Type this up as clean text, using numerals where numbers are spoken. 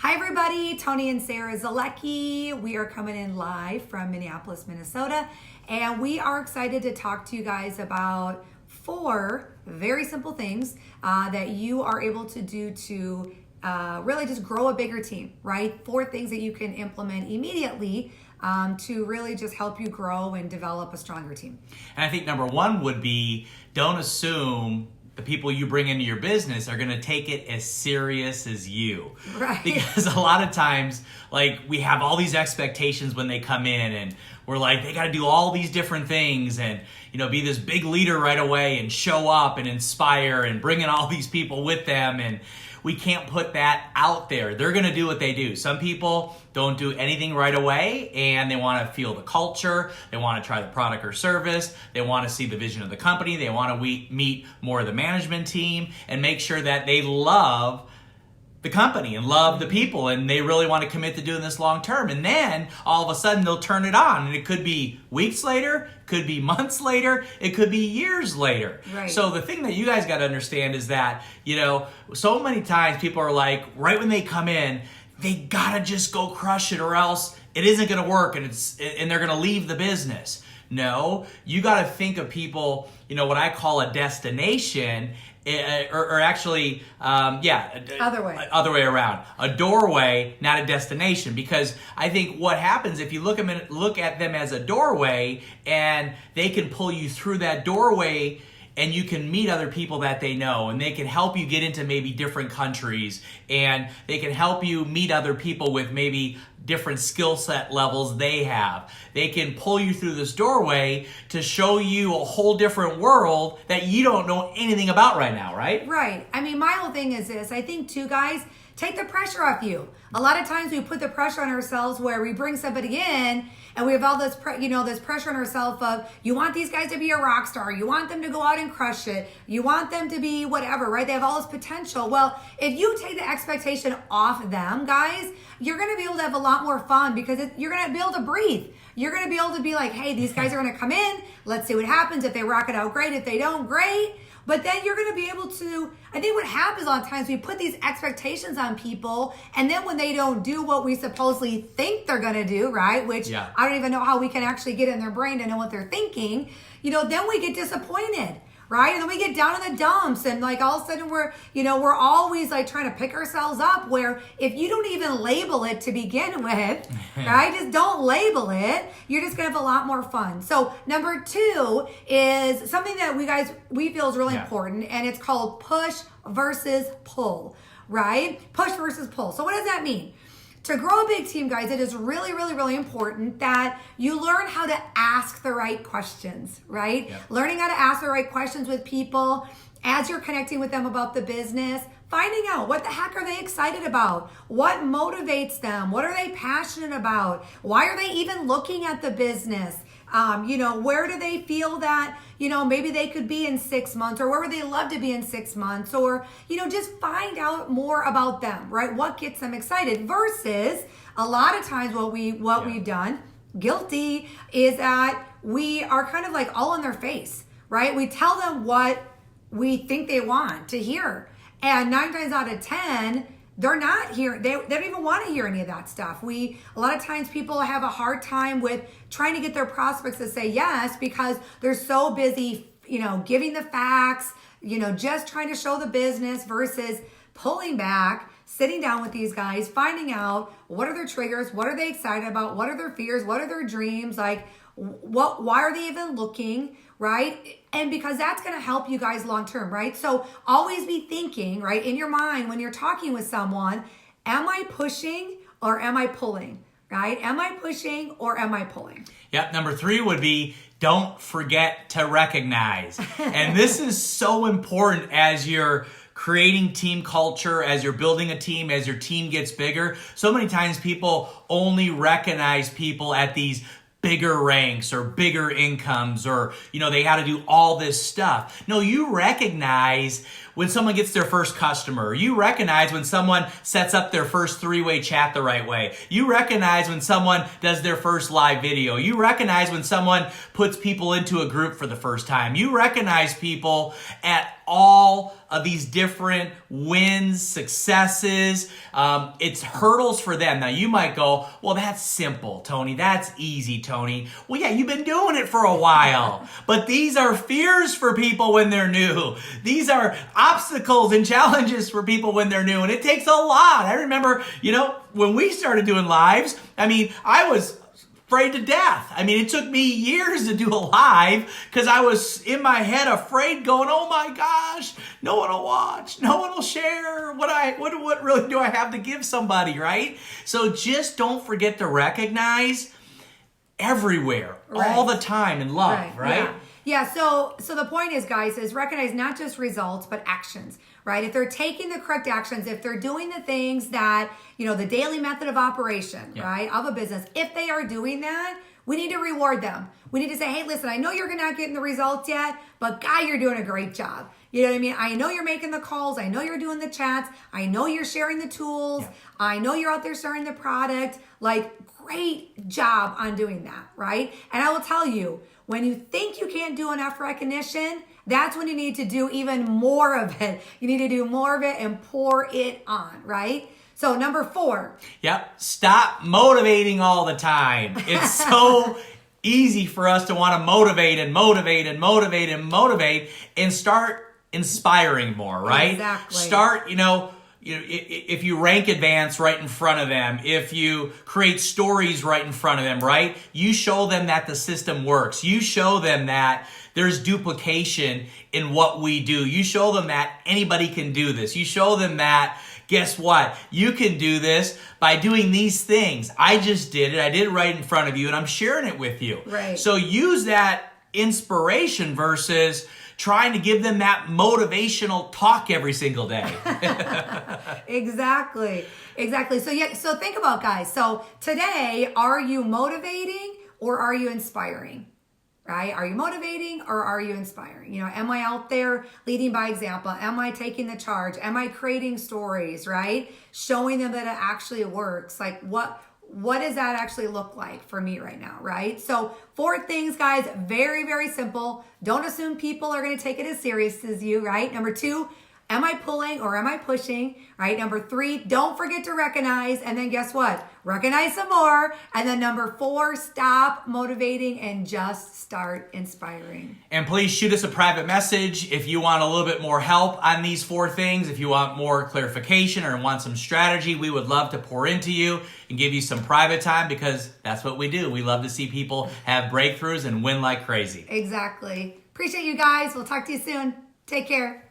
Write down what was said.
Hi everybody, Tony and Sarah Zalecki. We are coming in live from Minneapolis, Minnesota, and we are excited to talk to you guys about 4 very simple things that you are able to do to really just grow a bigger team, right? 4 things that you can implement immediately to really just help you grow and develop a stronger team. And I think number 1 would be, don't assume the people you bring into your business are going to take it as serious as you. Right. Because a lot of times, like, we have all these expectations when they come in, and we're like, they got to do all these different things and, be this big leader right away and show up and inspire and bring in all these people with them. And we can't put that out there. They're going to do what they do. Some people don't do anything right away, and they want to feel the culture. They want to try the product or service. They want to see the vision of the company. They want to meet more of the management team and make sure that they love the company and love the people, and they really want to commit to doing this long term. And then all of a sudden they'll turn it on, and it could be weeks later, could be months later, it could be years later. Right. So the thing that you guys got to understand is that, so many times people are like, right when they come in, they got to just go crush it or else it isn't going to work and they're going to leave the business. No, you got to think of people, what I call a destination, or actually, Other way around. A doorway, not a destination. Because I think what happens if you look at them as a doorway, and they can pull you through that doorway, and you can meet other people that they know, and they can help you get into maybe different countries, and they can help you meet other people with maybe different skill set levels they have. They can pull you through this doorway to show you a whole different world that you don't know anything about right now, right? Right. I mean, my whole thing is this. I think too, guys, take the pressure off you. A lot of times we put the pressure on ourselves where we bring somebody in and we have all this, this pressure on ourselves of, you want these guys to be a rock star. You want them to go out and crush it. You want them to be whatever, right? They have all this potential. Well, if you take the expectation off them, guys, you're going to be able to have a lot more fun because you're going to be able to breathe. You're going to be able to be like, hey, these guys are going to come in. Let's see what happens. If they rock it out, great. If they don't, great. But then you're going to be able to, I think what happens a lot of times, we put these expectations on people, and then when they don't do what we supposedly think they're going to do, right? Which I don't even know how we can actually get in their brain to know what they're thinking, then we get disappointed. Right? And then we get down in the dumps and like all of a sudden we're always like trying to pick ourselves up, where if you don't even label it to begin with, right? Just don't label it. You're just going to have a lot more fun. So number 2 is something that we feel is really important, and it's called push versus pull, right? Push versus pull. So what does that mean? To grow a big team, guys, it is really, really, really important that you learn how to ask the right questions, right? Yep. Learning how to ask the right questions with people as you're connecting with them about the business, finding out what the heck are they excited about? What motivates them? What are they passionate about? Why are they even looking at the business? Where do they feel that, maybe they could be in 6 months, or where would they love to be in 6 months, or, just find out more about them, right? What gets them excited versus a lot of times we've done, guilty, is that we are kind of like all in their face, right? We tell them what we think they want to hear. And 9 times out of 10, they're not here. They don't even want to hear any of that stuff. A lot of times people have a hard time with trying to get their prospects to say yes because they're so busy, giving the facts, just trying to show the business versus pulling back, sitting down with these guys, finding out what are their triggers, what are they excited about, what are their fears, what are their dreams, like why are they even looking, right? And because that's going to help you guys long term, right? So always be thinking, right, in your mind when you're talking with someone, am I pushing or am I pulling, right? Am I pushing or am I pulling? Yep. Number 3 would be, don't forget to recognize. And this is so important as you're creating team culture, as you're building a team, as your team gets bigger. So many times people only recognize people at these bigger ranks or bigger incomes, or they got to do all this stuff. No, you recognize when someone gets their first customer. You recognize when someone sets up their first three-way chat the right way. You recognize when someone does their first live video. You recognize when someone puts people into a group for the first time. You recognize people at all of these different wins, successes. It's hurdles for them. Now you might go, well, that's simple, Tony. That's easy, Tony. Well, yeah, you've been doing it for a while. But these are fears for people when they're new. These are obstacles and challenges for people when they're new. And it takes a lot. I remember, when we started doing lives, I was afraid to death. It took me years to do a live because I was in my head afraid, going, oh my gosh, no one will watch, no one will share. What really do I have to give somebody, right? So just don't forget to recognize everywhere, all the time in love, right? Yeah, so the point is, guys, is recognize not just results, but actions, right? If they're taking the correct actions, if they're doing the things that, the daily method of operation, right, of a business, if they are doing that, we need to reward them. We need to say, hey, listen, I know you're not getting the results yet, but guy, you're doing a great job. You know what I mean? I know you're making the calls. I know you're doing the chats. I know you're sharing the tools. Yeah. I know you're out there sharing the product. Great job on doing that, right? And I will tell you, when you think you can't do enough recognition, that's when you need to do even more of it. You need to do more of it and pour it on, right? So number 4. Yep. Stop motivating all the time. It's so easy for us to want to motivate and start inspiring more, right? Exactly. Start, if you rank advance right in front of them, if you create stories right in front of them, right? You show them that the system works. You show them that there's duplication in what we do. You show them that anybody can do this. You show them that, guess what? You can do this by doing these things. I just did it. I did it right in front of you, and I'm sharing it with you. Right. So use that inspiration versus trying to give them that motivational talk every single day. Exactly. So think about, guys. So today, are you motivating or are you inspiring? Right? Are you motivating or are you inspiring? Am I out there leading by example? Am I taking the charge? Am I creating stories, right? Showing them that it actually works. What does that actually look like for me right now, right? So 4 things, guys, very, very simple. Don't assume people are going to take it as serious as you, right? Number 2, am I pulling or am I pushing, right? Number 3, don't forget to recognize. And then guess what? Recognize some more. And then number 4, stop motivating and just start inspiring. And please shoot us a private message if you want a little bit more help on these 4 things. If you want more clarification or want some strategy, we would love to pour into you and give you some private time because that's what we do. We love to see people have breakthroughs and win like crazy. Exactly. Appreciate you guys. We'll talk to you soon. Take care.